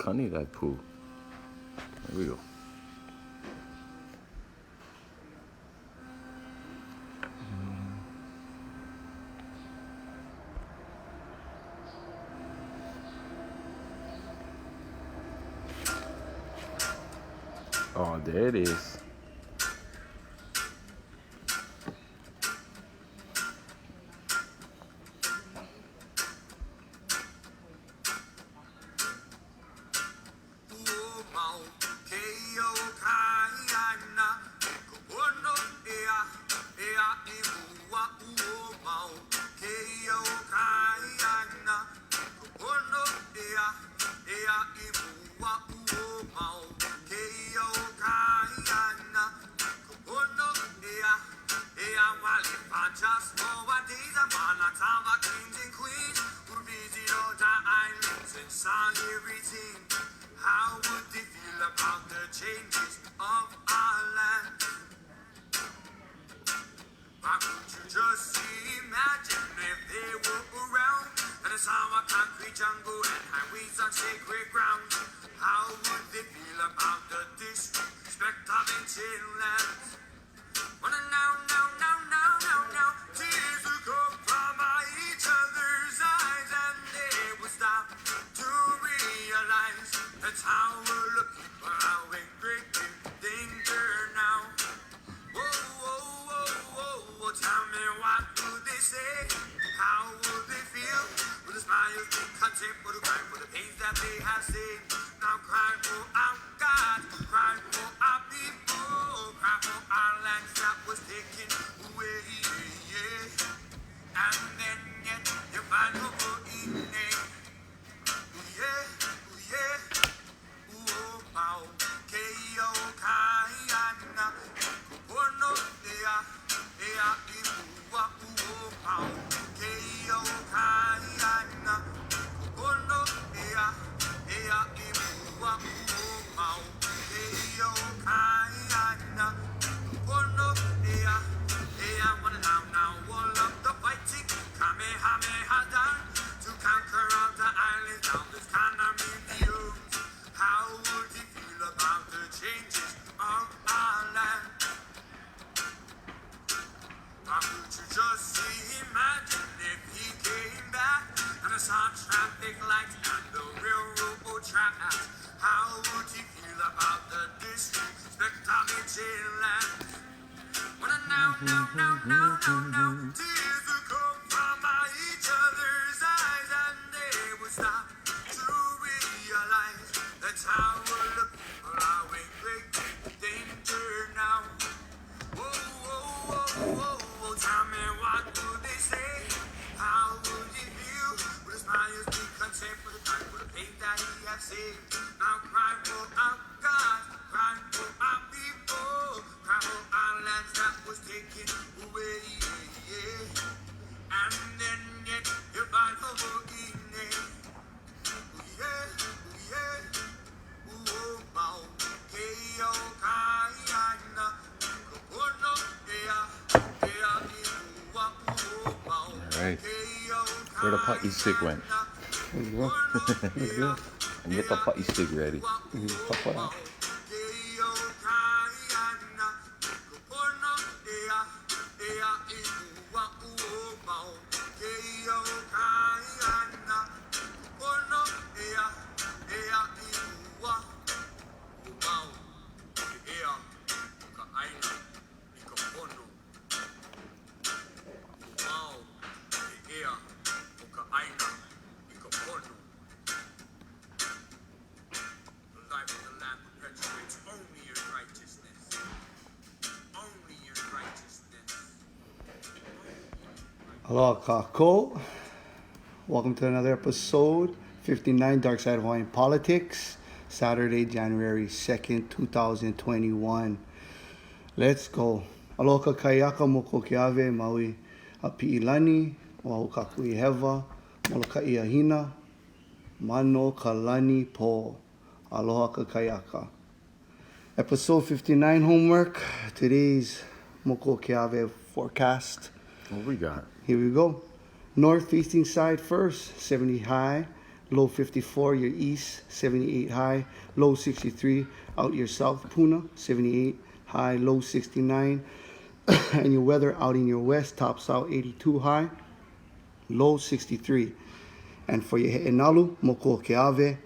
Cunny that poo. There we go. Oh, there it is. How would they feel about the changes of our land? Why couldn't you just imagine if they were around and it's our concrete jungle and highways on sacred ground? How would they feel about the disrespect of ancient lands? Wanna now, tears will come from each other's eyes and they will stop to realize that's how we're looking for our great danger now. Whoa, tell me what would they say? How would they feel? Will the smiles be content for the crime for the pains that they have seen? Now cry for our God, cry for our people, cry for our lands that was taken away. And then yet you find over in it. Traffic lights and the railroad tracks. How would you feel about the disrespect of ancient land? Wanna now, tears will come from each other's eyes and they will stop to realize that's how we're looking for our great danger now. Whoa, tell me what would they say? How would you feel? Will the smiles be content for the time for the pain that he has saved? Now cry for our God, cry for our people, cry for our lands that was taken away. And then yet you find over in it. Alright. Where the putty stick went. There you go. There you go. And get the putty stick ready. Papa. Aloha kako. Welcome to another episode, 59, Darkside of Hawaiian Politics, Saturday, January 2nd, 2021. Let's go. Aloha kaiaka moko keave maui a pi'ilani, o kakui heva, moloka iahina, mano kalani po. Aloha kaiaka. Episode 59 homework. Today's moko keave forecast. What we got? Here we go. North-facing side first, 70 high, Low 54, your east, 78 high. Low 63, out your south, Puna, 78 high. Low 69. And your weather out in your west, tops out 82 high. Low 63. And for your He'enalu, Moko Keave,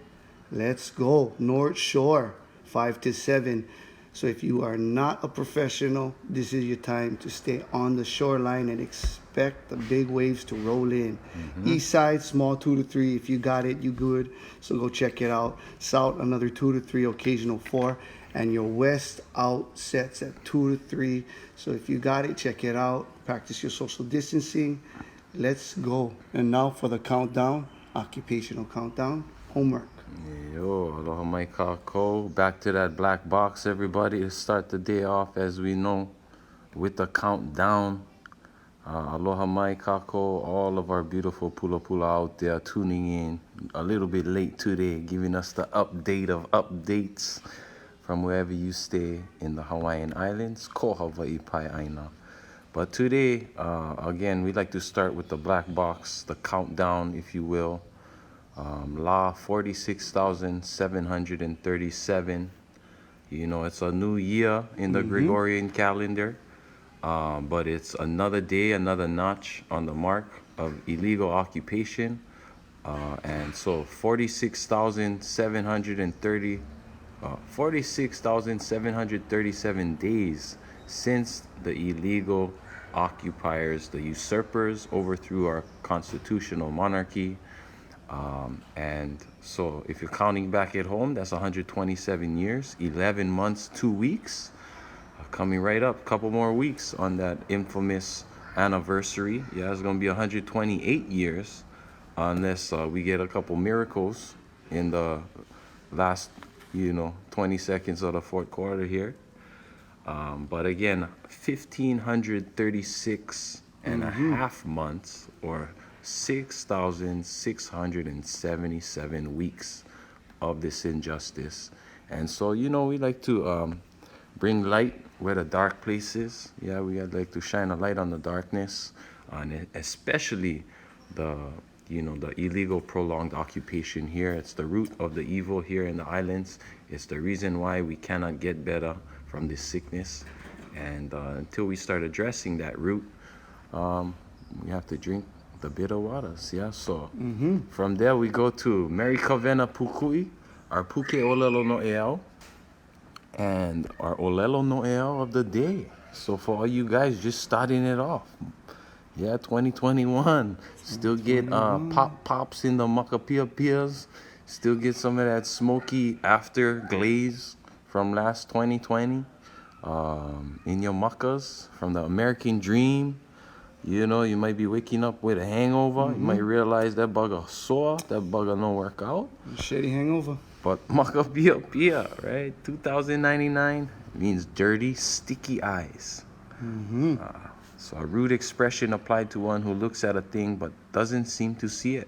let's go. North Shore, 5 to 7. So if you are not a professional, this is your time to stay on the shoreline and expect the big waves to roll in. East side, small 2 to 3. If you got it, you good. So go check it out. South, another 2 to 3, occasional 4. And your west out sets at 2 to 3. So if you got it, check it out. Practice your social distancing. Let's go. And now for the countdown, occupational countdown, homework. Yo, aloha mai kako. Back to that black box, everybody, to start the day off as we know with the countdown. Aloha mai kako, all of our beautiful pula pula out there tuning in a little bit late today, giving us the update of updates from wherever you stay in the Hawaiian Islands, ko Hawaii pai aina. But today, again, we like to start with the black box, the countdown, if you will. La 46,737. You know, it's a new year in the Gregorian calendar, but it's another day, another notch on the mark of illegal occupation. And so 46,737 days since the illegal occupiers, the usurpers, overthrew our constitutional monarchy. And so if you're counting back at home, that's 127 years, 11 months, 2 weeks, coming right up, a couple more weeks on that infamous anniversary. Yeah, it's going to be 128 years unless we get a couple miracles in the last, 20 seconds of the fourth quarter here. But again, 1,536 and a half months, or 6,677 weeks of this injustice. And so, we like to bring light where the dark place is. Yeah, we like to shine a light on the darkness, and especially the illegal prolonged occupation here. It's the root of the evil here in the islands. It's the reason why we cannot get better from this sickness. And until we start addressing that root, we have to drink the bitter waters. Yeah, so from there we go to Mary Kavena Pukui, our Puke Olelo no Eau, and our Olelo no Eau of the day. So for all you guys just starting it off, yeah, 2021, still get pops in the maka piapias, still get some of that smoky after glaze from last 2020 in your makas from the American dream. You might be waking up with a hangover. You might realize that bugger sore, that bugger no work out. Shitty hangover. But maka piapia, right? 2099 means dirty, sticky eyes. So a rude expression applied to one who looks at a thing but doesn't seem to see it.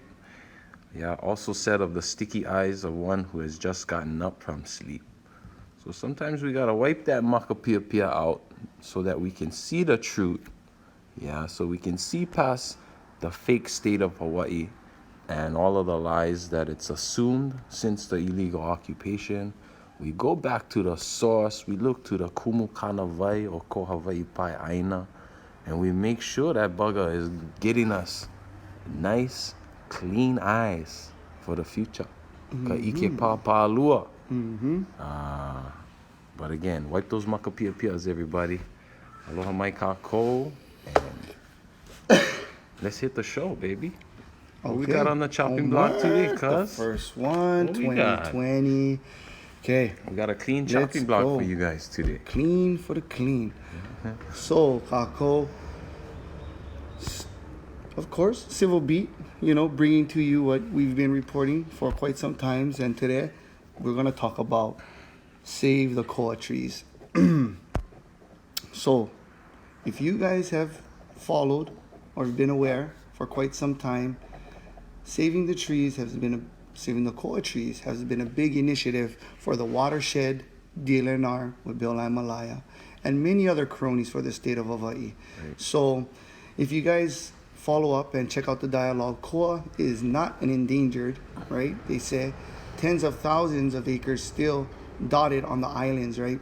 Yeah, also said of the sticky eyes of one who has just gotten up from sleep. So sometimes we gotta wipe that maka piapia out so that we can see the truth. Yeah, so we can see past the fake state of Hawaii and all of the lies that it's assumed since the illegal occupation. We go back to the source. We look to the kumu kanawai or ko Hawaii pai aina, and we make sure that bugger is getting us nice, clean eyes for the future. Ka ike pa pa'alua. But again, wipe those maka piapias, everybody. Aloha mai kako. And let's hit the show, baby. What we got on the chopping block today, cuz? The first one, 2020. Okay. We got a clean chopping block for you guys today. Clean for the clean. So, Kako, of course, Civil Beat, bringing to you what we've been reporting for quite some times. And today, we're going to talk about Save the Koa Trees. So, if you guys have followed or been aware for quite some time, saving the koa trees has been a big initiative for the watershed DLNR with Bill Malaya and many other cronies for the state of Hawaii. Right. So if you guys follow up and check out the dialogue. Koa is not an endangered, right? They say tens of thousands of acres still dotted on the islands, right?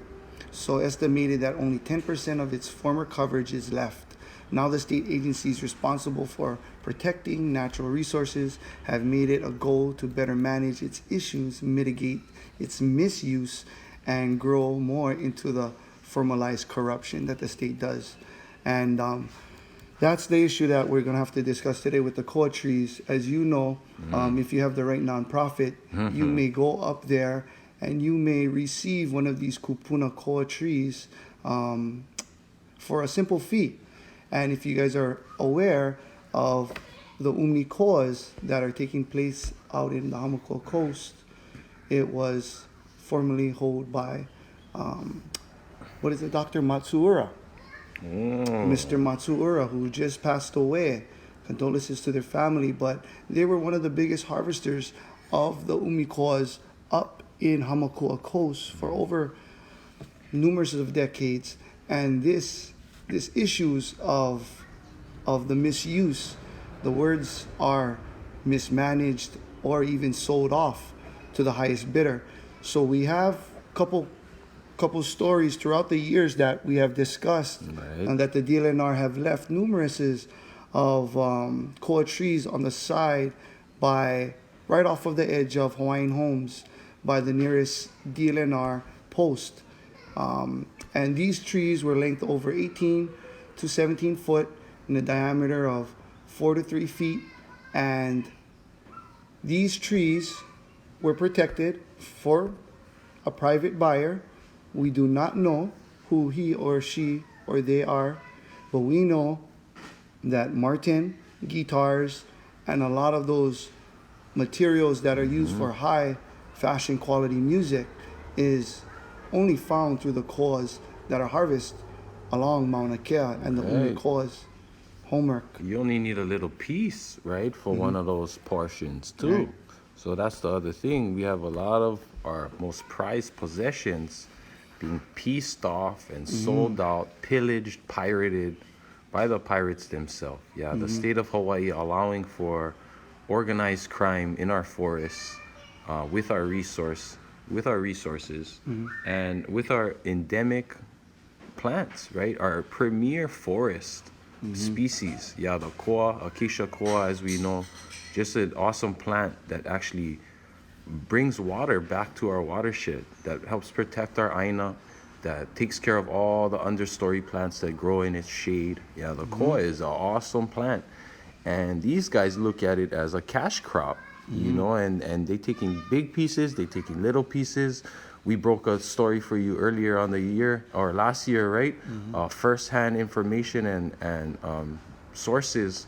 So estimated that only 10% of its former coverage is left. Now the state agencies responsible for protecting natural resources have made it a goal to better manage its issues, mitigate its misuse, and grow more into the formalized corruption that the state does. And that's the issue that we're going to have to discuss today with the koa trees. As you know, if you have the right nonprofit, you may go up there and you may receive one of these kupuna koa trees for a simple fee. And if you guys are aware of the umi koas that are taking place out in the Hamakua coast, it was formerly held by, Dr. Matsuura. Mr. Matsuura, who just passed away. Condolences to their family, but they were one of the biggest harvesters of the umi koas up in Hamakua coast for over numerous of decades. And this issues of the misuse, the words are mismanaged or even sold off to the highest bidder. So we have couple stories throughout the years that we have discussed, right, and that the DLNR have left numerous of koa trees on the side right off of the edge of Hawaiian homes by the nearest DLNR post. And these trees were length over 18 to 17 foot in a diameter of 4 to 3 feet. And these trees were protected for a private buyer. We do not know who he or she or they are, but we know that Martin guitars and a lot of those materials that are used for high fashion quality music is only found through the koas that are harvested along Mauna Kea and the umi koas homework. You only need a little piece, right, for one of those portions too. Right. So that's the other thing. We have a lot of our most prized possessions being pieced off and sold out, pillaged, pirated by the pirates themselves. Yeah, the state of Hawaii allowing for organized crime in our forests with our resources, and with our endemic plants, right? Our premier forest species. Yeah, the koa, acacia koa, as we know, just an awesome plant that actually brings water back to our watershed, that helps protect our aina, that takes care of all the understory plants that grow in its shade. Yeah, the koa is an awesome plant. And these guys look at it as a cash crop, you know, and they taking big pieces, they taking little pieces. We broke a story for you earlier on the year, or last year, right? First-hand information and sources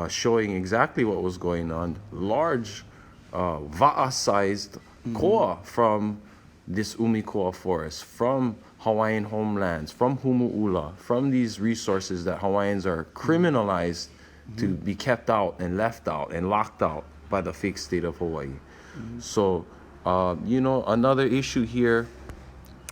showing exactly what was going on. Large va'a-sized koa from this umi koa forest, from Hawaiian homelands, from Humu'ula, from these resources that Hawaiians are criminalized to be kept out and left out and locked out by the fake state of Hawaii. So, you know, another issue here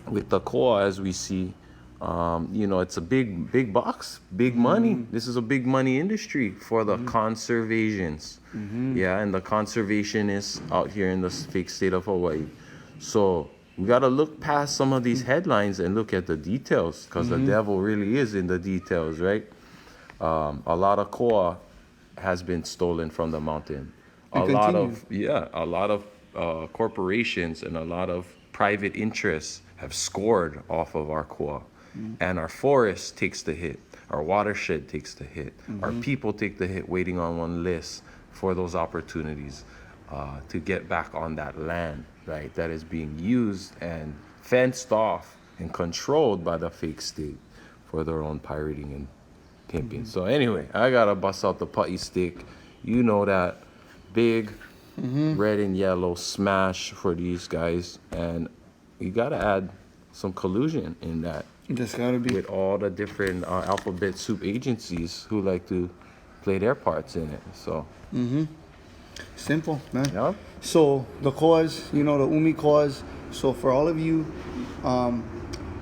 with the koa, as we see, you know, it's a big box, big money. This is a big money industry for the conservations. Yeah, and the conservationists out here in the fake state of Hawaii. So we got to look past some of these headlines and look at the details, because the devil really is in the details, right? A lot of koa has been stolen from the mountain. A lot of corporations and a lot of private interests have scored off of our koa, and our forest takes the hit, our watershed takes the hit, our people take the hit, waiting on one list for those opportunities to get back on that land, right, that is being used and fenced off and controlled by the fake state for their own pirating and pimping. So anyway, I gotta bust out the putty stick. You know that big red and yellow smash for these guys, and you gotta add some collusion in that. Just gotta be with all the different alphabet soup agencies who like to play their parts in it. So simple, man. yeah. So the koas, you know, the umi koas. So for all of you,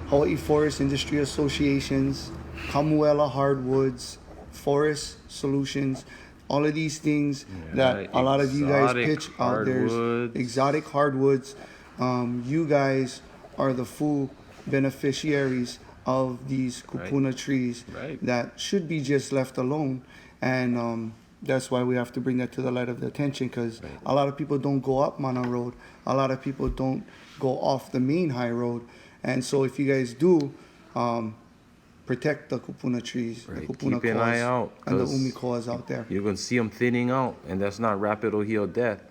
Hawaii Forest Industry Associations, Kamuela Hardwoods, forest solutions, all of these things that a lot of you guys exotic pitch out there. hardwoods. Exotic hardwoods. You guys are the full beneficiaries of these kupuna trees Right. that should be just left alone. And that's why we have to bring that to the light of the attention, because a lot of people don't go up Mana Road. A lot of people don't go off the main high road. And so if you guys do, protect the kupuna trees, Right. the kupuna Keep an eye koas, out, and the 'cause umi koas out there. You're going to see them thinning out, and that's not rapid Ohio death.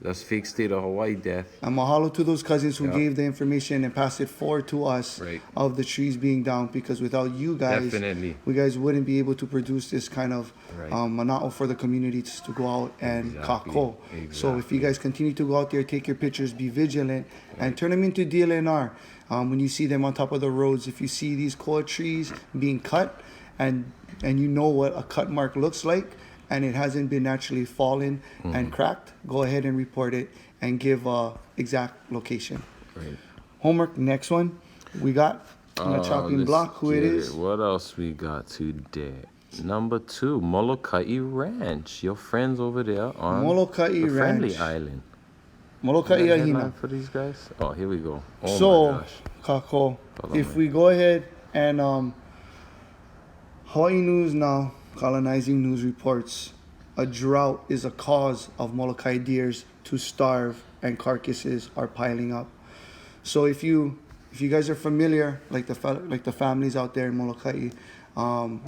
That's fake state of Hawaii death. And mahalo to those cousins who Yeah. gave the information and passed it forward to us Right. of the trees being down, because without you guys, Definitely. we guys wouldn't be able to produce this kind of Right. mana'o for the community to go out and Exactly. kako. So if you guys continue to go out there, take your pictures, be vigilant, and turn them into DLNR. When you see them on top of the roads, if you see these koa trees being cut, and you know what a cut mark looks like, and it hasn't been naturally fallen and cracked, go ahead and report it and give exact location. Right. Homework, next one. We got on the chopping Let's block who it get is. What else we got today? Number 2, Molokai Ranch. Your friends over there on Molokai the Friendly Ranch. Island. Molokai Is that Ahina. headline for these guys? Oh, here we go. Oh So, my gosh. Kako, Hold on, if man. we go ahead and Hawaii News Now, colonizing news reports, a drought is a cause of Molokai deers to starve and carcasses are piling up. So if you guys are familiar, like the families out there in Molokai,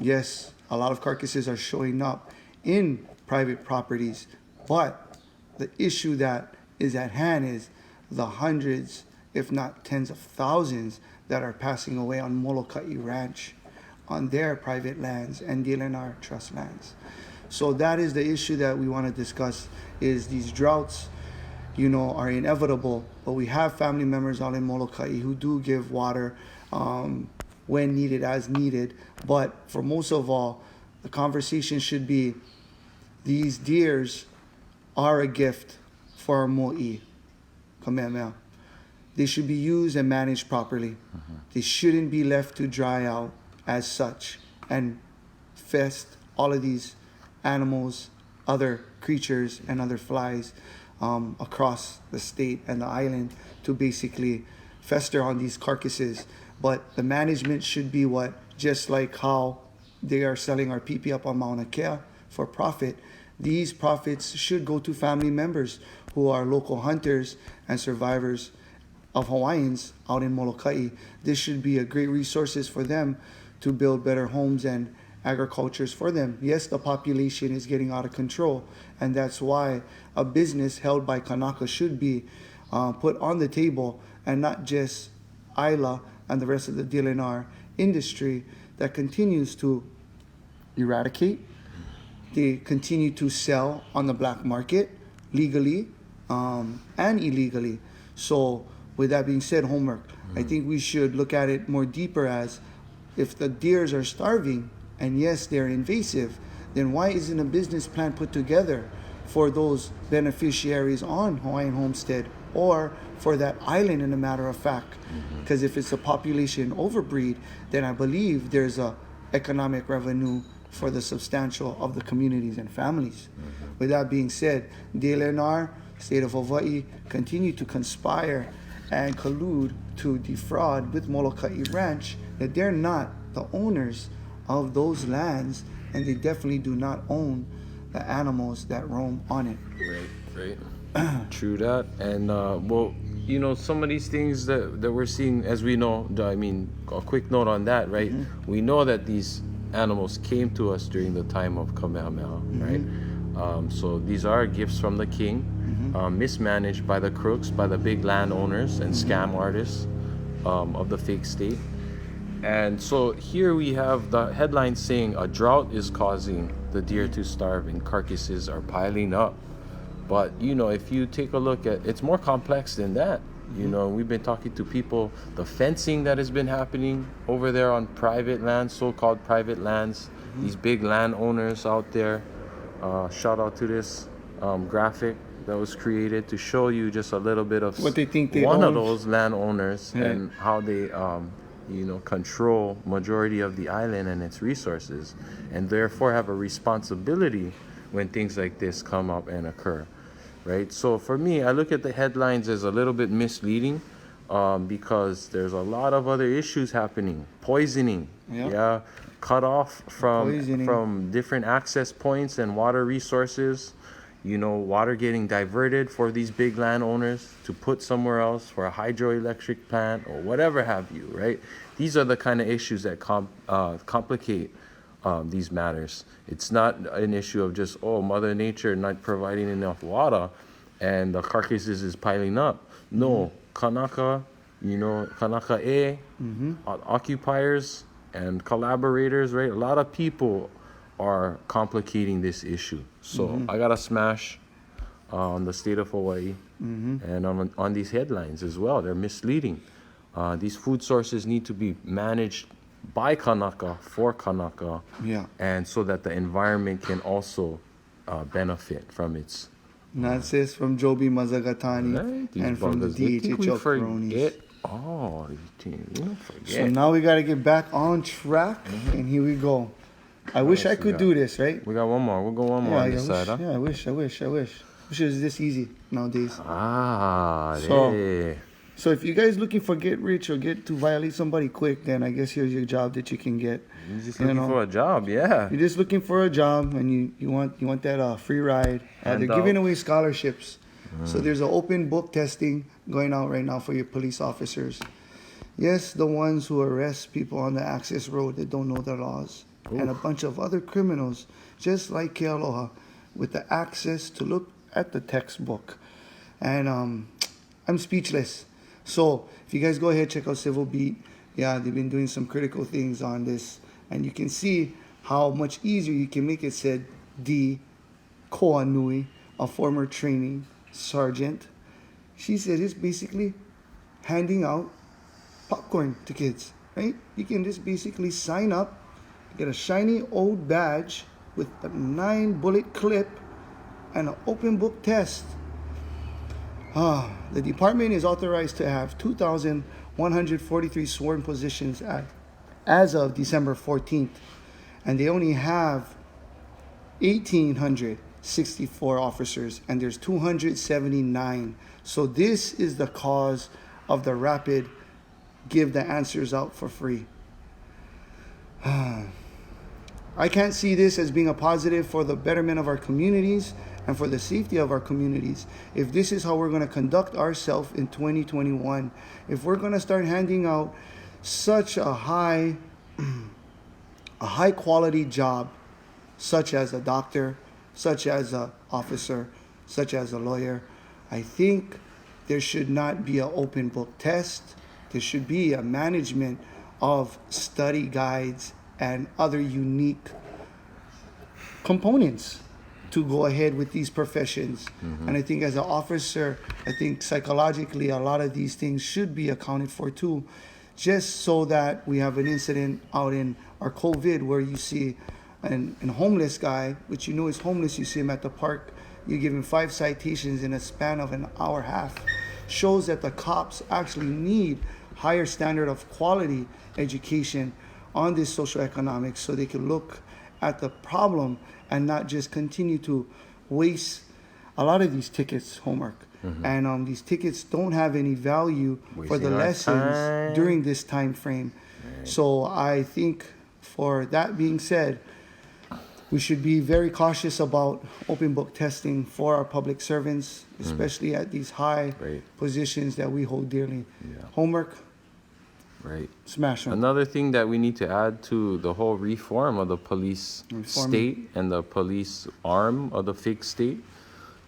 yes, a lot of carcasses are showing up in private properties, but the issue that is at hand is the hundreds, if not tens of thousands, that are passing away on Molokai Ranch, on their private lands and DLNR trust lands. So that is the issue that we want to discuss, is these droughts, are inevitable, but we have family members out in Molokai who do give water when needed, as needed. But for most of all, the conversation should be, these deers are a gift for our mo'i. Kamehameha. They should be used and managed properly. They shouldn't be left to dry out as such and fest all of these animals, other creatures, and other flies across the state and the island to basically fester on these carcasses. But the management should be just like how they are selling our pipi up on Mauna Kea for profit, these profits should go to family members who are local hunters and survivors of Hawaiians out in Molokai. This should be a great resources for them to build better homes and agricultures for them. Yes, the population is getting out of control, and that's why a business held by Kanaka should be put on the table, and not just Isla and the rest of the DLNR industry that continues to eradicate. They continue to sell on the black market legally and illegally. So with that being said, homework, I think we should look at it more deeper as, if the deers are starving, and yes, they're invasive, then why isn't a business plan put together for those beneficiaries on Hawaiian Homestead, or for that island, in a matter of fact? Because if it's a population overbreed, then I believe there's a economic revenue for the substantial of the communities and families. With that being said, DLNR, State of Hawaii, continue to conspire and collude to defraud with Molokai Ranch, that they're not the owners of those lands, and they definitely do not own the animals that roam on it. Right. True that. And well, some of these things that we're seeing, as we know, I mean, a quick note on that, right? We know that these animals came to us during the time of Kamehameha, right? So these are gifts from the king, mismanaged by the crooks, by the big landowners and scam artists of the fake state. And so here we have the headline saying, a drought is causing the deer to starve and carcasses are piling up. But if you take a look at, it's more complex than that. We've been talking to people, the fencing that has been happening over there on private lands, so-called private lands, these big landowners out there. Shout out to this graphic that was created to show you just a little bit of What they think they one own. of those landowners and how they control majority of the island and its resources, and therefore have a responsibility when things like this come up and occur, right? So for me, I look at the headlines as a little bit misleading, because there's a lot of other issues happening. Poisoning, Yeah. cut off Poisoning. from different access points and water resources. Water getting diverted for these big landowners to put somewhere else for a hydroelectric plant or whatever have you, right? These are the kind of issues that complicate these matters. It's not an issue of just, Mother Nature not providing enough water and the carcasses is piling up. No, Kanaka, Kanaka occupiers and collaborators, right? A lot of people are complicating this issue. So I gotta smash on the state of Hawaii and on these headlines as well. They're misleading. These food sources need to be managed by Kanaka for Kanaka, Yeah. and so that the environment can also benefit from its. And that's this from Joby Mazagatani Right? These and from the buggers, they think we DHHL forget. cronies. Oh, these teams, forget. So now we got to get back on track, and here we go. I wish I else we could got? do this, right? We got one more. We'll go one more on I this side, huh? I wish. Wish it was this easy nowadays. So, So if you guys looking for get rich or get to violate somebody quick, then I guess here's your job that you can get. you're just looking for a job, yeah. You're just looking for a job, and you want that free ride. They're Handout. giving away scholarships. So there's an open book testing going out right now for your police officers. Yes, the ones who arrest people on the access road that don't know the laws, and a bunch of other criminals, just like Kealoha, with the access to look at the textbook. And I'm speechless. So if you guys go ahead, check out Civil Beat. Yeah, they've been doing some critical things on this, and you can see how much easier you can make it. Said D. Koa Nui, a former training sergeant. She said it's basically handing out popcorn to kids, right? You can just basically sign up, get a shiny old badge with a 9-bullet clip and an open book test. The department is authorized to have 2,143 sworn positions as of December 14th, and they only have 1,864 officers, and there's 279. So this is the cause of the rapid give the answers out for free. I can't see this as being a positive for the betterment of our communities and for the safety of our communities. If this is how we're going to conduct ourselves in 2021, if we're going to start handing out such a high quality job, such as a doctor, such as an officer, such as a lawyer, I think there should not be an open book test. There should be a management of study guides and other unique components to go ahead with these professions. And I think as an officer, I think psychologically a lot of these things should be accounted for too, just so that we have an incident out in our COVID where you see an homeless guy, which you know is homeless, you see him at the park, you give him 5 citations in a span of an hour and a half, shows that the cops actually need higher standard of quality education on this socioeconomics so they can look at the problem and not just continue to waste a lot of these tickets homework. And these tickets don't have any value for the Wasting our lessons time. during this time frame. So I think, for that being said, we should be very cautious about open book testing for our public servants, especially at these high positions that we hold dearly. Homework, Right. smash them. Another thing that we need to add to the whole reform of the police state and the police arm of the fake state,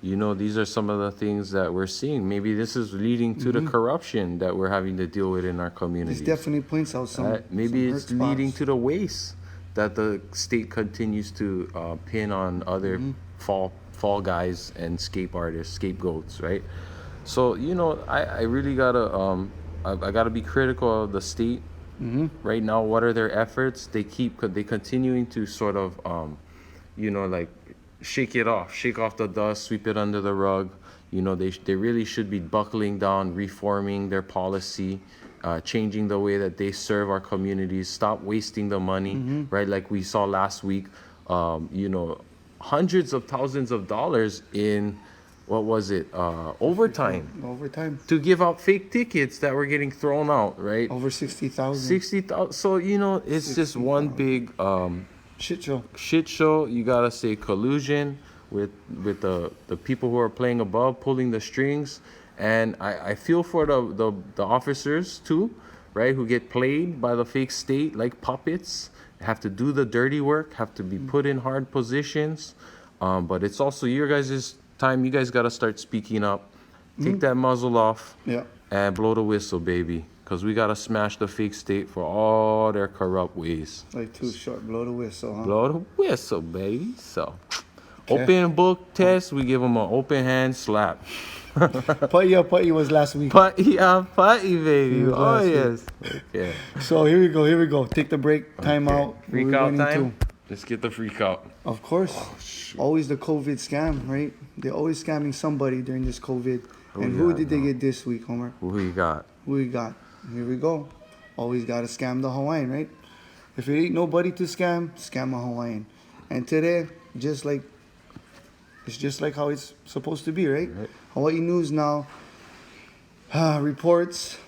these are some of the things that we're seeing. Maybe this is leading to the corruption that we're having to deal with in our communities. This definitely points out some. Maybe some it's hurt leading spots. to the waste that the state continues to pin on other fall guys and scapegoats, right? So I really gotta I gotta be critical of the state right now. What are their efforts? They continuing to sort of like shake off the dust, sweep it under the rug. They really should be buckling down, reforming their policy, changing the way that they serve our communities, stop wasting the money, right? Like we saw last week, you know, hundreds of thousands of dollars in, what was it, overtime Overtime. to give out fake tickets that were getting thrown out, right? Over 60,000. 60,000. So, you know, it's just one big Shit show. shit show. You gotta say collusion with the people who are playing above, pulling the strings. And I feel for the officers too, right, who get played by the fake state like puppets, have to do the dirty work, have to be put in hard positions. But it's also your guys' time. You guys gotta start speaking up. Take that muzzle off. Yeah. And blow the whistle, baby. Because we got to smash the fake state for all their corrupt ways. Like too short. Blow the whistle, huh? Blow the whistle, baby. So, Okay. open book test, we give them an open hand slap. Putty was last week. Putty, baby. It was Oh, last yes. Okay. So here we go. Take the break. Time out. Freak We're out going time. into- Let's get the freak out. Of course. Always the COVID scam, right? They're always scamming somebody during this COVID. And who did they get this week, Homer? Who you got? Who we got? Here we go. Always gotta scam the Hawaiian, right? If it ain't nobody to scam, scam a Hawaiian. And today, it's just like how it's supposed to be, right? Hawaii News now reports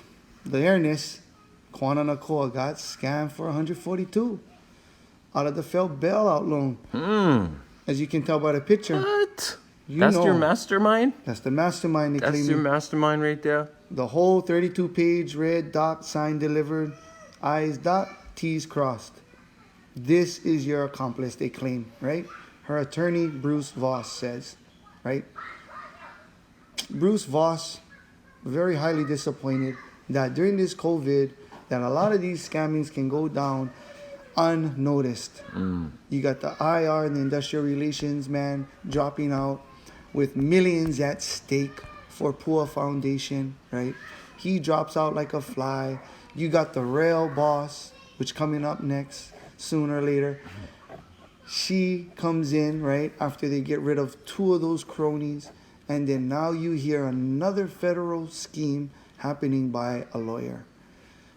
the airness, Kwana Nakoa got scammed for 142 out of the failed bailout loan. As you can tell by the picture. What? You That's know. your mastermind? That's the mastermind they That's claim. your mastermind right there? The whole 32-page red dot sign delivered, I's dot, T's crossed. This is your accomplice, they claim, right? Her attorney, Bruce Voss, says, right? Bruce Voss, very highly disappointed that during this COVID, that a lot of these scammings can go down unnoticed. You got the IR and the industrial relations man dropping out with millions at stake for Pua Foundation, right? He drops out like a fly. You got the rail boss, which coming up next, sooner or later. She comes in, right, after they get rid of two of those cronies. And then now you hear another federal scheme happening by a lawyer.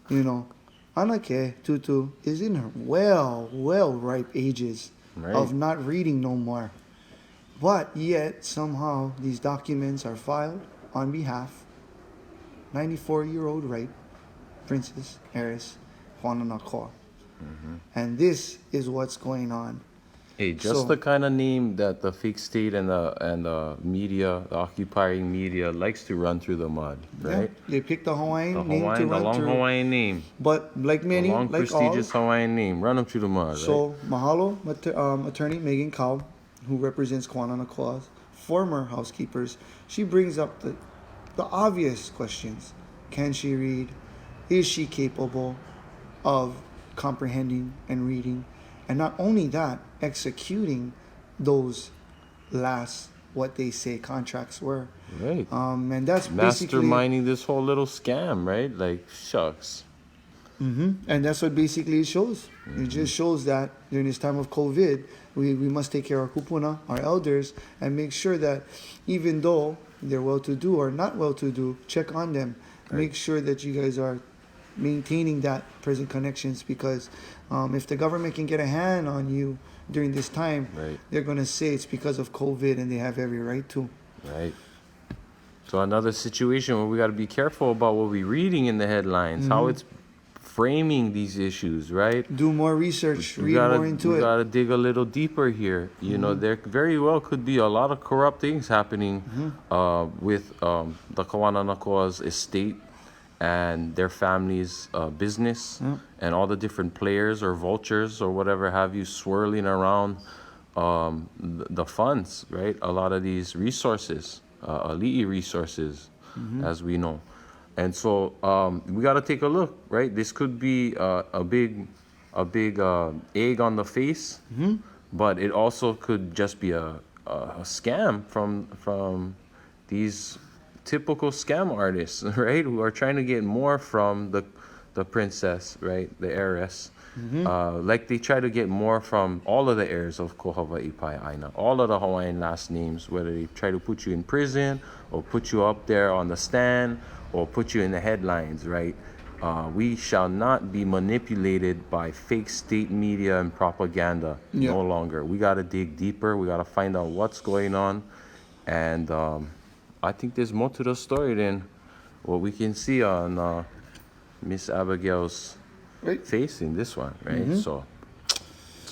You know, Anake Tutu is in her well ripe ages of not reading no more. But yet, somehow, these documents are filed on behalf 94-year-old right, Princess Heiress Juana Nakoa. And this is what's going on. Hey, just the kind of name that the fake state and the media, the occupying media, likes to run through the mud, right? Yeah, they picked the Hawaiian The name to Hawaiian, the run long through. Hawaiian name, But like the many, long like all, prestigious Hawaiian name, run them through the mud, so mahalo, attorney Megan Cow, who represents Kwana Nakoa's former housekeepers. She brings up the obvious questions. Can she read? Is she capable of comprehending and reading? And not only that, executing those last, what they say contracts were. right? And that's basically... Masterminding this whole little scam, right? Like, shucks. And that's what basically it shows. It just shows that during this time of COVID, we must take care of our kupuna, our elders, and make sure that even though they're well-to-do or not well-to-do, check on them. Make sure that you guys are maintaining that present connections, because if the government can get a hand on you during this time, they're going to say it's because of COVID, and they have every right to. Right. So another situation where we got to be careful about what we're reading in the headlines, how it's framing these issues, right? Do more research, read more into we it. gotta dig a little deeper here. You know, there very well could be a lot of corrupt things happening with the Kawana Nakoa's estate and their family's business and all the different players or vultures or whatever have you swirling around the funds, right? A lot of these resources, ali'i resources, as we know. And so we got to take a look, right? This could be a big egg on the face, but it also could just be a scam from these typical scam artists, right? Who are trying to get more from the princess, right? The heiress. Like they try to get more from all of the heirs of Ko Hawaii Aina, all of the Hawaiian last names, whether they try to put you in prison or put you up there on the stand or put you in the headlines, right? We shall not be manipulated by fake state media and propaganda Yeah. no longer. We got to dig deeper. We got to find out what's going on. And I think there's more to the story than what we can see on Miss Abigail's Right. face in this one, right? So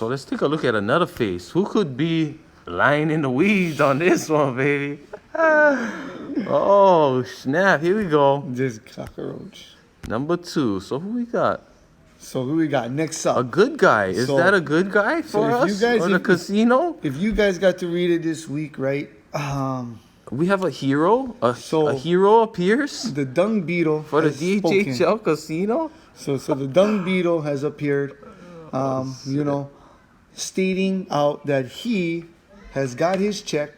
let's take a look at another face. Who could be lying in the weeds on this one, baby? Oh, snap. Here we go. This cockroach. Number 2. So who we got? So who we got next A up? good guy. Is So- that a good guy for if us? you guys- or the if- casino? If you guys got to read it this week, right? We have a hero? A So- hero appears The dung beetle for the has spoken. DHHL casino? So the dung beetle has appeared, you know, stating out that he has got his check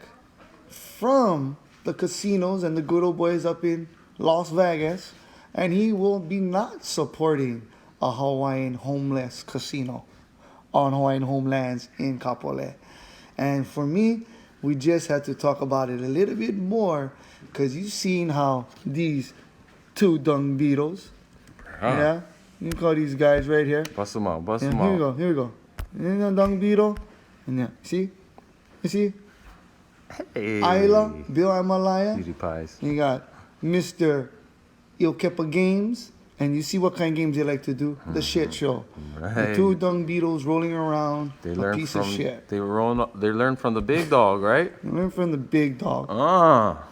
from the casinos and the good old boys up in Las Vegas, and he will be not supporting a Hawaiian homeless casino on Hawaiian homelands in Kapolei. And for me, we just had to talk about it a little bit more because you've seen how these two dung beetles, yeah, you call these guys right here. Bust him out. Bust Yeah, him here we out. go. Here we go. And the dung beetle, and yeah, see, you see, Hey. Isla, Bill Amalaya. Cutie pies. You got Mr. Ilkepa Games, and you see what kind of games they like to do. The shit show. The Right. two dung beetles rolling around. They a learn piece from of shit. they learn from the big dog, right? They learn from the big dog, Ah.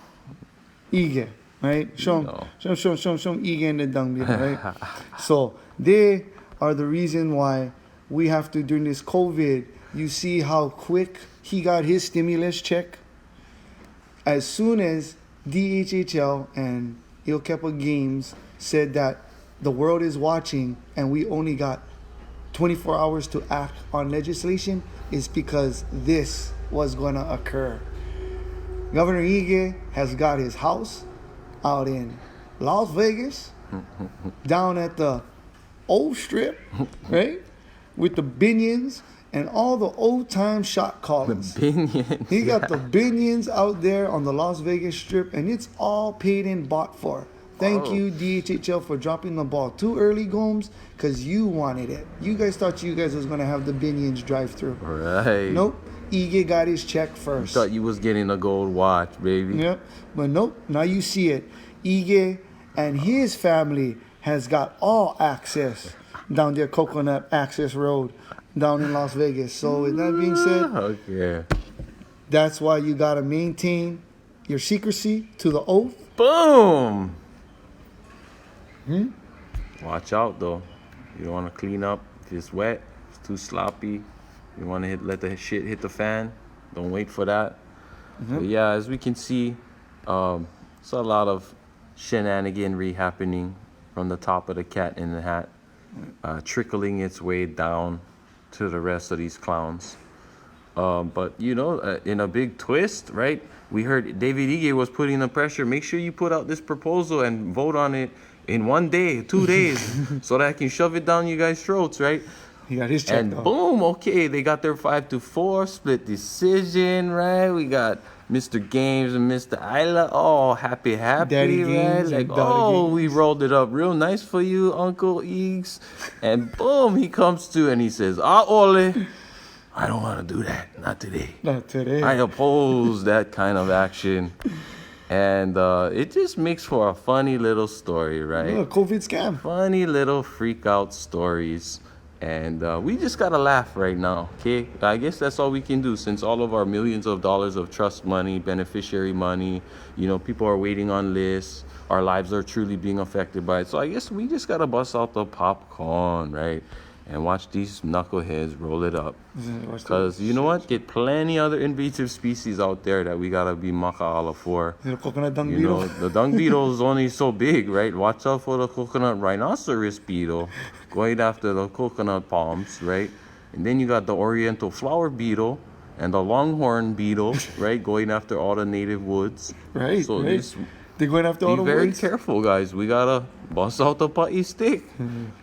Ige, right? Show No. him, show him Ige and the dung beetle, right? So they are the reason why we have to, during this COVID, you see how quick he got his stimulus check. As soon as DHHL and Ilkepa Games said that the world is watching and we only got 24 hours to act on legislation, is because this was going to occur. Governor Ige has got his house out in Las Vegas, down at the old strip, right? With the binions and all the old time shot callers. Binions. He got the binions out there on the Las Vegas strip, and it's all paid and bought for. Thank you, DHHL, for dropping the ball too early, Gomes, because you wanted it. You guys thought you guys was going to have the binions drive through. Right. Nope. Ige got his check first. Thought you was getting a gold watch, baby. Yep. But nope. Now you see it. Ige and his family has got all access down there, Coconut Access Road, down in Las Vegas. So with that being said, Okay. that's why you gotta maintain your secrecy to the oath. Boom. Watch out though. You don't want to clean up if it's wet. It's too sloppy. You want to let the shit hit the fan. Don't wait for that. But yeah, as we can see, it's a lot of shenaniganry happening from the top of the cat in the hat, trickling its way down to the rest of these clowns. But you know, in a big twist, right? We heard David Ige was putting the pressure. Make sure you put out this proposal and vote on it in 1 day, 2 days, so that I can shove it down you guys' throats, right? He got his check And though. boom, okay, they got their 5-4 split decision, right? We got Mr. Games and Mr. Isla, oh, happy, Daddy right? Games Like, and Daddy oh, Games. we rolled it up real nice for you, Uncle Eags. And boom, he comes to and he says, Ole, I don't want to do that, not today. Not today. I oppose that kind of action. And it just makes for a funny little story, right? Yeah, COVID scam. Funny little freak out stories. And we just gotta laugh right now, okay? I guess that's all we can do, since all of our millions of dollars of trust money, beneficiary money, you know, people are waiting on lists, our lives are truly being affected by it. So I guess we just gotta bust out the popcorn, right? And watch these knuckleheads roll it up. Because you know what? Get plenty other invasive species out there that we gotta be maka ala for. The coconut dung You beetle. know, the dung beetle is only so big, right? Watch out for the coconut rhinoceros beetle going after the coconut palms, right? And then you got the oriental flower beetle and the longhorn beetle, right? Going after all the native woods. Right, So right. just They're going after all be the very woods. careful, guys. We gotta bust out the putty stick.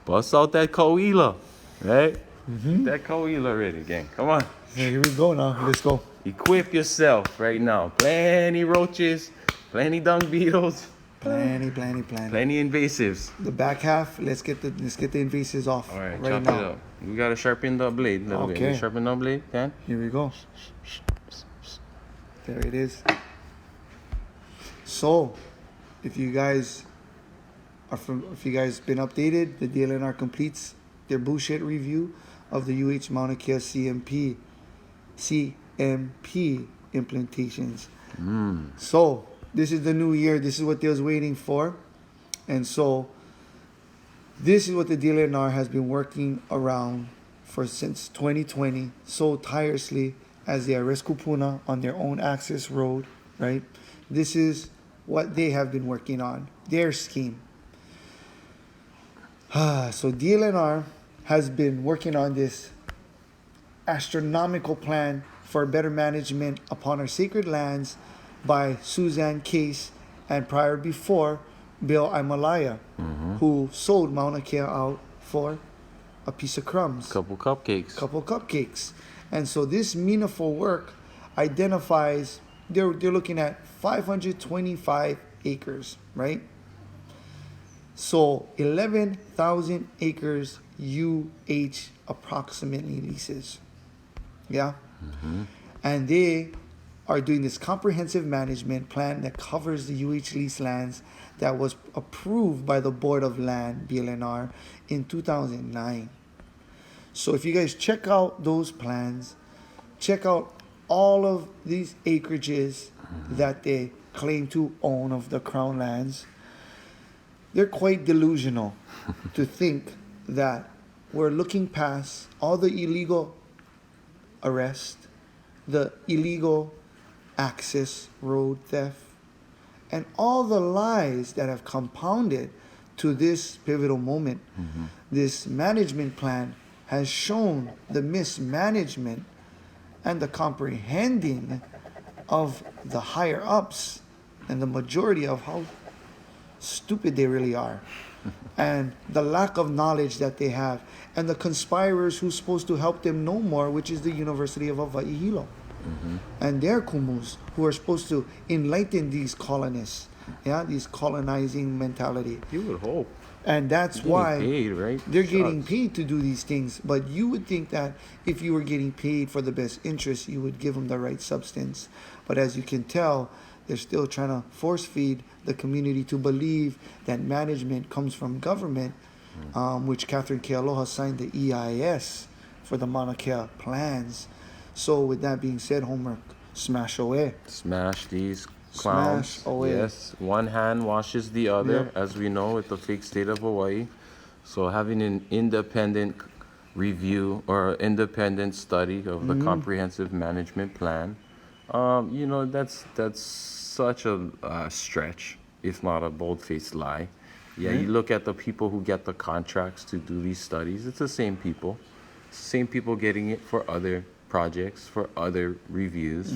Bust out that koila, right? That koila ready, gang. Come on. Yeah, here we go now. Let's go. Equip yourself right now. Plenty roaches, plenty dung beetles. Plenty. Plenty invasives. The back half, let's get the invasives off. All right, right chop now. it up. We gotta sharpen the blade a little bit. Okay. You sharpen the blade, Dan? Here we go. There it is. So, if you guys been updated, the DLNR completes their bullshit review of the UH Mauna Kea CMP implementations. So, this is the new year. This is what they was waiting for. And so, this is what the DLNR has been working around since 2020 so tirelessly as they arrest Kupuna on their own access road, right? This is what they have been working on, their scheme. So DLNR has been working on this astronomical plan for better management upon our sacred lands by Suzanne Case and prior before Bill Imalaya, who sold Mauna Kea out for a piece of crumbs. Couple cupcakes. And so this meaningful work identifies, they're looking at 525 acres, right? So 11,000 acres UH approximately leases. Yeah? And they are doing this comprehensive management plan that covers the UH lease lands that was approved by the Board of Land, BLNR, in 2009. So if you guys check out those plans, check out all of these acreages that they claim to own of the Crown lands, they're quite delusional to think that we're looking past all the illegal arrest, the illegal access road theft, and all the lies that have compounded to this pivotal moment. This management plan has shown the mismanagement and the comprehending of the higher ups and the majority of how stupid they really are, and the lack of knowledge that they have, and the conspirators who's supposed to help them know more, which is the University of Hawaii Hilo, and their kumus who are supposed to enlighten these colonists, these colonizing mentality. You would hope. And that's why paid, right? they're getting paid to do these things. But you would think that if you were getting paid for the best interest, you would give them the right substance. But as you can tell, they're still trying to force feed the community to believe that management comes from government, which Catherine Kealoha signed the EIS for the Mauna Kea plans. So with that being said, homework, smash away. Smash these clowns. Smash away. Yes, one hand washes the other, as we know with the fake state of Hawaii. So having an independent review or independent study of the comprehensive management plan, that's such a stretch, if not a bold-faced lie. You look at the people who get the contracts to do these studies. It's the same people. Same people getting it for other projects, for other reviews,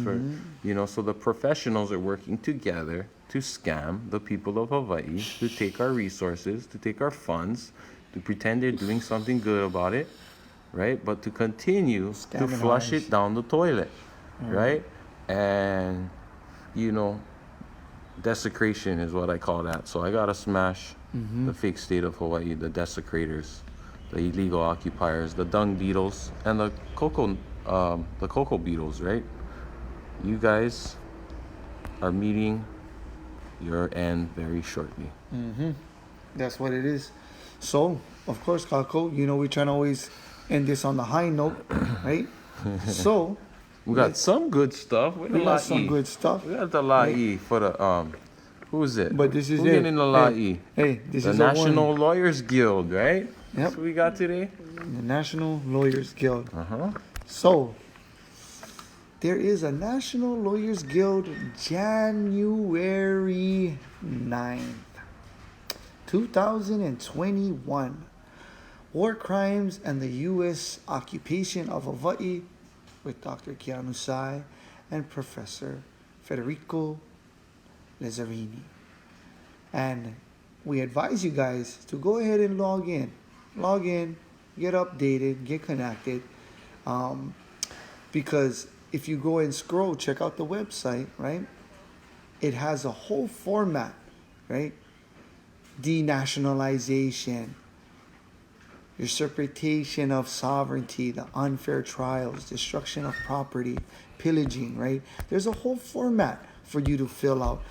so the professionals are working together to scam the people of Hawaii, to take our resources, to take our funds, to pretend they're doing something good about it, right? But to continue to flush it down the toilet, right? And, desecration is what I call that. So I gotta smash the fake state of Hawaii, the desecrators, the illegal occupiers, the dung beetles, and the cocoa beetles, right? You guys are meeting your end very shortly. That's what it is. So, of course, Kako, we're trying to always end this on the high note, right? So, we got some good stuff. we got some good stuff. We got the la'i for the who is it? But this is Who's it. getting the la'i? Hey, this the is National Lawyers Guild, right? Yep. That's what we got today. The National Lawyers Guild. Uh-huh. So, there is a National Lawyers Guild January 9th, 2021. War Crimes and the U.S. Occupation of Hawaii with Dr. Keanu Sai and Professor Federico Lazzarini. And we advise you guys to go ahead and log in, get updated, get connected. Because if you go and scroll, check out the website, right? It has a whole format right? Denationalization, usurpation of sovereignty, the unfair trials, destruction of property, pillaging, right? There's a whole format for you to fill out.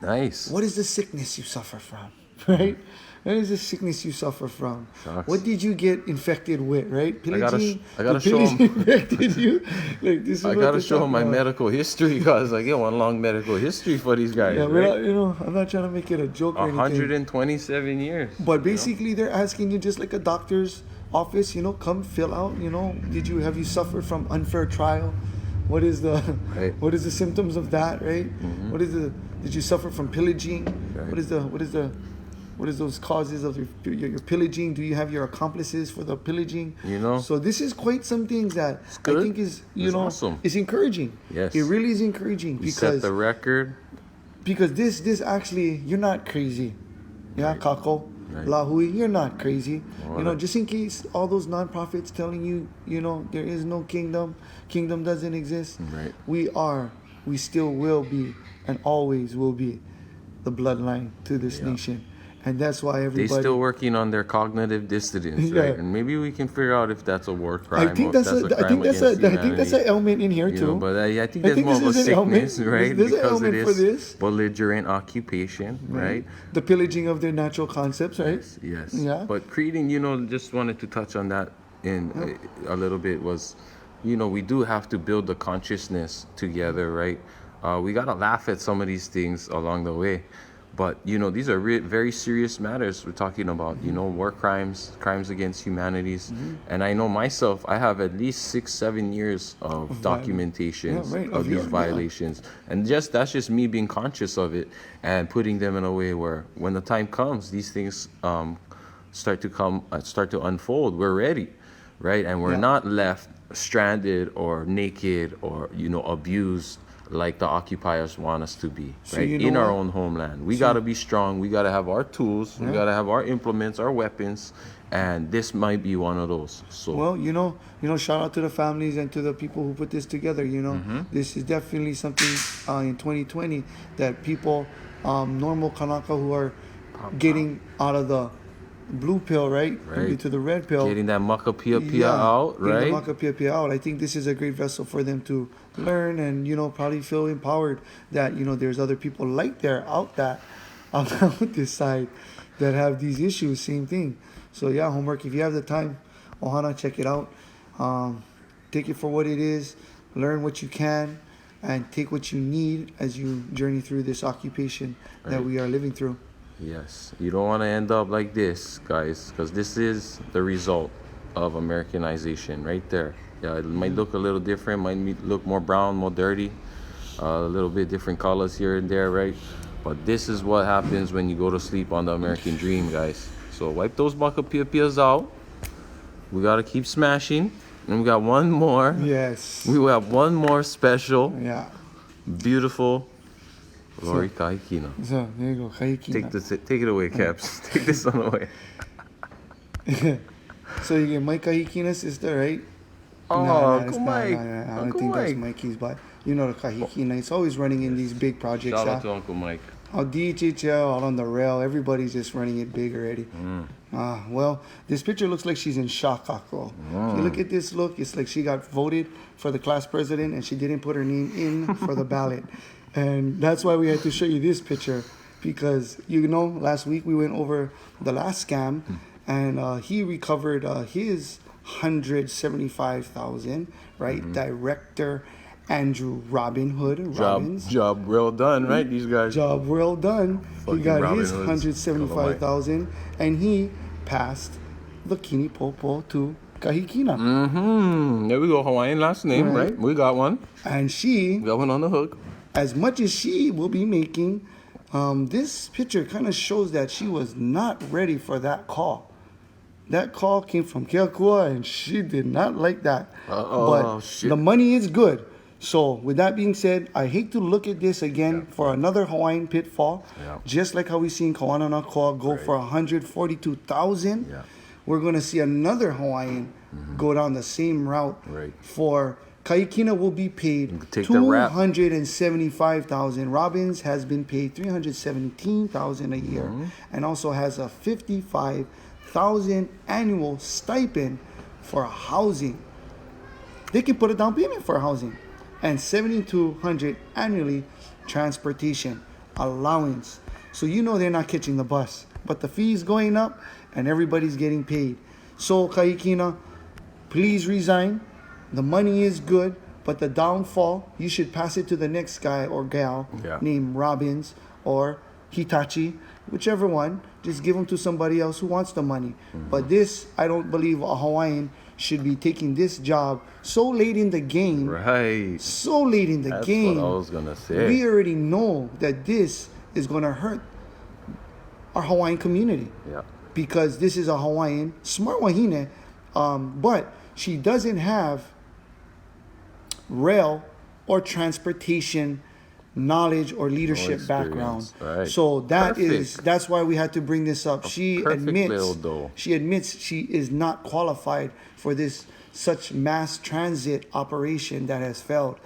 Nice. What is the sickness you suffer from, right? What is the sickness you suffer from? Shucks. What did you get infected with, right? Pillaging. I gotta the show 'em. pillaging infected you. Like, this is I what gotta they're show them my talking about. medical history because I get one long medical history for these guys. Yeah, Right? I'm not trying to make it a joke or anything. 127 years. But basically, they're asking you just like a doctor's office. Come fill out. Have you suffered from unfair trial? What is the Right. what is the symptoms of that? Right. What is the did you suffer from pillaging? Right. What is those causes of your pillaging? Do you have your accomplices for the pillaging? So this is quite some things that I good. think is It's awesome. is encouraging. Yes. It really is encouraging You set because the record. this actually, you're not crazy. Yeah, Right. Kako, Right. Lahui, you're not crazy. Alright. Just in case all those nonprofits telling you, there is no kingdom doesn't exist. Right. We still will be, and always will be, the bloodline to this Yeah. nation. And that's why They everybody. still working on their cognitive dissonance, Yeah. right? And maybe we can figure out if that's a war crime. I think or if that's a I crime think that's against I think that's an humanity, ailment in here too. But I think I there's think more of a this is an ailment. sickness, right? There's an Because ailment it for is this. belligerent occupation, right? The pillaging of their natural concepts, right? Yes. Yeah. But creating, just wanted to touch on that in a little bit was, we do have to build the consciousness together, right? We got to laugh at some of these things along the way. But, these are very serious matters we're talking about, war crimes against humanities. And I know myself, I have at least 6-7 years of documentation of these violations. And that's just me being conscious of it and putting them in a way where when the time comes, these things start to unfold. We're ready, right? And we're not left stranded or naked or, abused like the occupiers want us to be, right? In our own homeland. We got to be strong. We got to have our tools. We got to have our implements, our weapons. And this might be one of those. So, well, shout out to the families and to the people who put this together. This is definitely something in 2020 that people, normal Kanaka who are getting out of the blue pill, right? To the red pill. Getting that maka piapia out, right? Getting the maka piapia out. I think this is a great vessel for them to learn and, probably feel empowered that, there's other people out this side that have these issues, same thing. So yeah, homework, if you have the time, Ohana, check it out. Take it for what it is, learn what you can, and take what you need as you journey through this occupation that we are living through. Yes, you don't want to end up like this, guys, because this is the result of Americanization right there. Yeah, it might look a little different, might look more brown, more dirty, a little bit different colors here and there, right? But this is what happens when you go to sleep on the American dream, guys. So wipe those maka piapias out. We got to keep smashing. And we got one more. Yes. We have one more special, Yeah. beautiful Lori Kahikina. So there you go. Kahikina. Take it away, Caps. Take this one away. So you get Mike Kahikina's sister, right? Oh, it's Uncle not. Mike. I don't Uncle think that's Mike. Mikey's, but the Kahikina. It's always running in these big projects. Shout out to Uncle Mike. DHHL, out on the rail. Everybody's just running it big already. Well, this picture looks like she's in shock, Kako. If you look at this look, it's like she got voted for the class president and she didn't put her name in for the ballot. And that's why we had to show you this picture because, last week we went over the last scam and he recovered his $175,000, right? Director Andrew Robbins. Job well done, right? These guys. Job well done. Fucking He got Robin his Hoods. $175,000 and he passed the Kini Popo to Kahikina. There we go. Hawaiian last name, right? We got one. And she, We got one on the hook. as much as she will be making, this picture kind of shows that she was not ready for that call. That call came from Keakua and she did not like that. But shit. the money is good. So with that being said, I hate to look at this again for another Hawaiian pitfall. Yeah. Just like how we seen Kawana Nakua go for 142,000. Yeah. We're going to see another Hawaiian go down the same route Right. for Kaikina will be paid Take the rap. $275,000. Robbins has been paid $317,000 a year, and also has a $55,000 annual stipend for housing. They can put a down payment for housing, and $7,200 annually transportation allowance. So you know they're not catching the bus, but the fee's going up, and everybody's getting paid. So Kaikina, please resign. The money is good, but the downfall, you should pass it to the next guy or gal named Robbins or Hitachi, whichever one. Just give them to somebody else who wants the money. But this, I don't believe a Hawaiian should be taking this job so late in the game. Right. So late in the game. That's what I was gonna say. We already know that this is gonna hurt our Hawaiian community. Yeah. Because this is a Hawaiian, smart wahine, but she doesn't have rail or transportation knowledge or leadership background. Right. So that's why we had to bring this up. She admits she is not qualified for this such mass transit operation that has failed.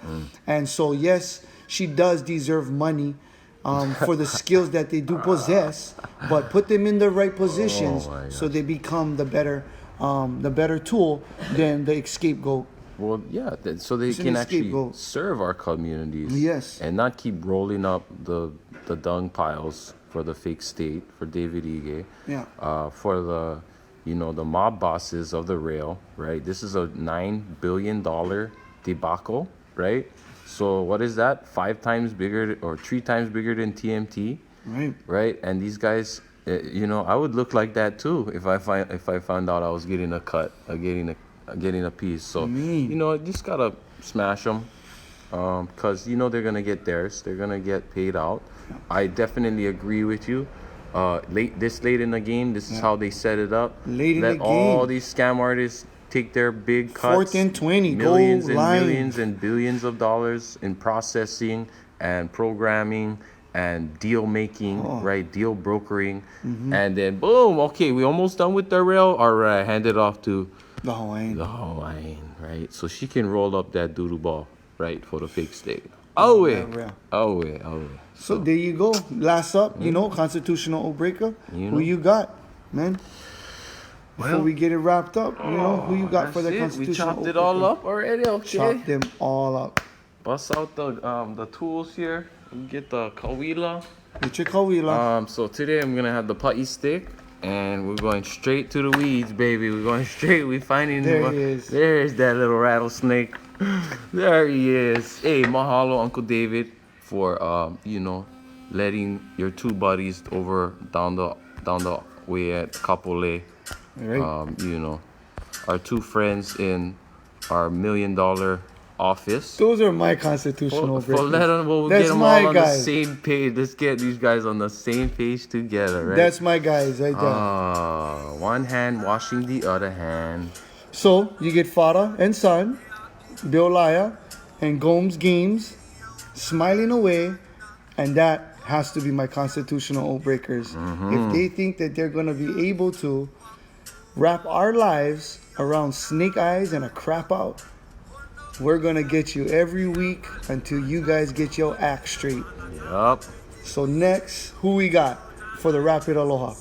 And so yes, she does deserve money for the skills that they do possess, but put them in the right positions so they become the better tool than the scapegoat. Well, yeah, so they can actually serve our communities. Yes. And not keep rolling up the dung piles for the fake state, for David Ige. Yeah. For the, the mob bosses of the rail, right? This is a $9 billion debacle, right? So what is that? 5 times bigger or 3 times bigger than TMT, Right. right? And these guys, I would look like that too if I found out I was getting a cut, getting a piece. So just gotta smash them, cause they're gonna get theirs. They're gonna get paid out. I definitely agree with you. Late in the game, this is how they set it up. Let all these scam artists take their big cuts. 4th and 20, millions go and line. millions and billions of dollars in processing and programming and deal making, right? Deal brokering, and then boom. Okay, we almost done with the rail. All right, hand it off to The Hawaiian. right? So she can roll up that doodle ball, right, for the fake state. Yeah. So there you go. Last up, constitutional oath breaker. Who you got, man? Before we get it wrapped up, who you got for the constitutional oath We chopped it all up already. Okay. Chop them all up. Bust out the tools here. We get the kawila. Get your kawila. So today I'm gonna have the pa'i stick. And we're going straight to the weeds, baby. We're going straight. We're finding. There he is. There's that little rattlesnake. There he is. Hey, mahalo, Uncle David, for letting your 2 buddies over down the way at Kapolei. Right. Our 2 friends in our $1 million office. Those are my constitutional breakers. We'll get them all on the same page. Let's get these guys on the same page together, right? That's my guys right there. One hand washing the other hand. So you get Farah and Son, Bill Laya, and Gomes Games smiling away, and that has to be my constitutional oath breakers. If they think that they're going to be able to wrap our lives around snake eyes and a crap out, we're going to get you every week until you guys get your act straight. Yup. So next, who we got for the Rapid Aloha?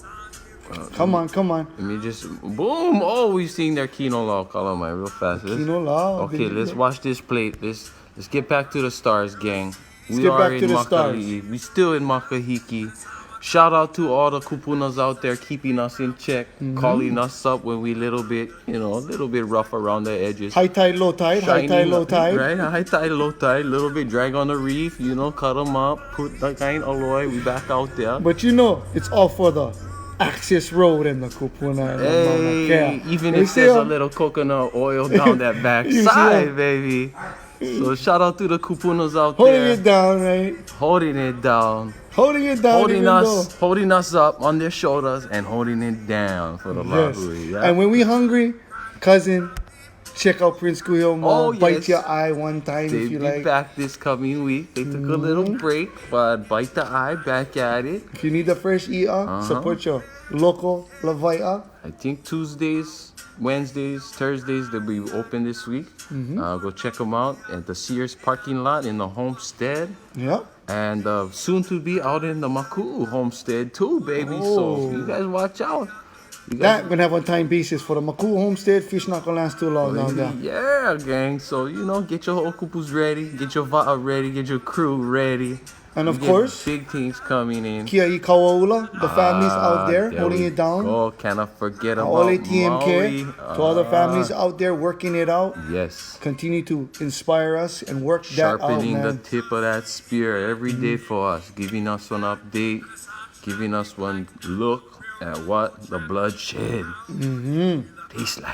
Come on. Let me just boom. Oh, we've seen their Kino Lao Kalamai real fast. Kino Lao. Okay, let's watch this plate. Let's get back to the stars, gang. Let's get back to the stars. We still in Makahiki. Shout out to all the kupunas out there keeping us in check, calling us up when we a little bit rough around the edges. High tide, low tide. High tide, low tide. Right, high tide, low tide. Little bit drag on the reef, cut them up, put that kind of alloy. We back out there. But it's all for the access road and the kupuna. And even if there's a little coconut oil down that back side, baby. So shout out to the kupunas out there. Holding it down, right? Holding it down. Holding us up on their shoulders and holding it down for the lahui. Yeah? And when we hungry, cousin, check out Prince Kuyo Mall. Bite your eye one time if you like. They'll be back this coming week. They took a little break, but bite the eye, back at it. If you need a fresh eater, support your local Lavaita. I think Tuesdays Wednesdays, Thursdays, they'll be open this week. Go check them out at the Sears parking lot in the homestead. Yep. And soon to be out in the Maku'u homestead too, baby. So Oh. you guys watch out. You That guys, gonna have on time basis for the Maku homestead. Fish not gonna last too long down there. yeah, gang. So, get your okupus ready, get your va'a ready, get your crew ready. And of We get course, big things coming in. Kia i Kawaula, the families out there There holding we it down. Oh, cannot forget about All TMK, Maui. to all the families out there working it out. Yes. Continue to inspire us and work that out, Sharpening the man. tip of that spear every day for us, giving us one update, giving us one look at what the blood shed. Peace like.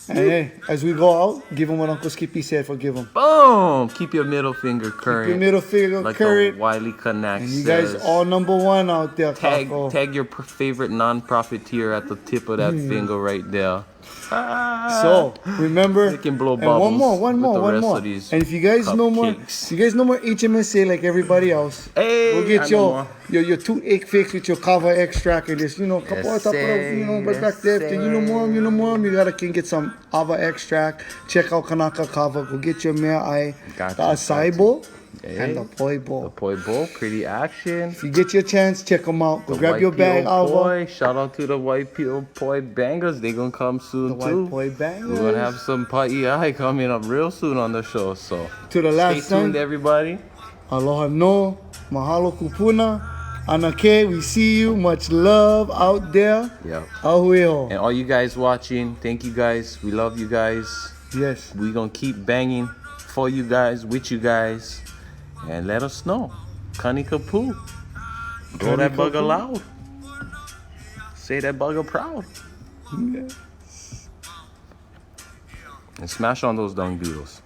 And hey, as we go out, give them what Uncle Skippy said, forgive them. Boom! Keep your middle finger current. Your middle finger like current. the Wiley Connect And you guys says. all number one out there, Tag Kako. your favorite non-profiteer at the tip of that finger right there. So remember, They can blow and one bubbles more, with the one rest more. of these And if you guys know more, cupcakes. if you guys know more HMSA like everybody else, Hey, go I get know your toothache fix with your kava extract and this, couple Yes, of stuff, sir. but back there, if you know more, you can get some ava extract. Check out Kanaka Kava. Go get your mea ai, Gotcha, the acai bowl, Hey. and the poi The bowl. poi bowl, pretty action. If you get your chance, check them out. Go The grab your white bag, peel Ava. poi. Shout out to the white peel poi bangers. They gonna come soon The too. white poi bangers. We're gonna have some pa'iai coming up real soon on the show. So To the stay last tuned, time, everybody. aloha no, mahalo kupuna, anake, we see you. Much love out there. Yep. Ahueho. And all you guys watching, thank you guys. We love you guys. Yes. We gonna keep banging for you guys, with you guys, and let us know. Kanika poo. Blow that Kanika bugger poo. loud. Say that bugger proud. And smash on those dung beetles.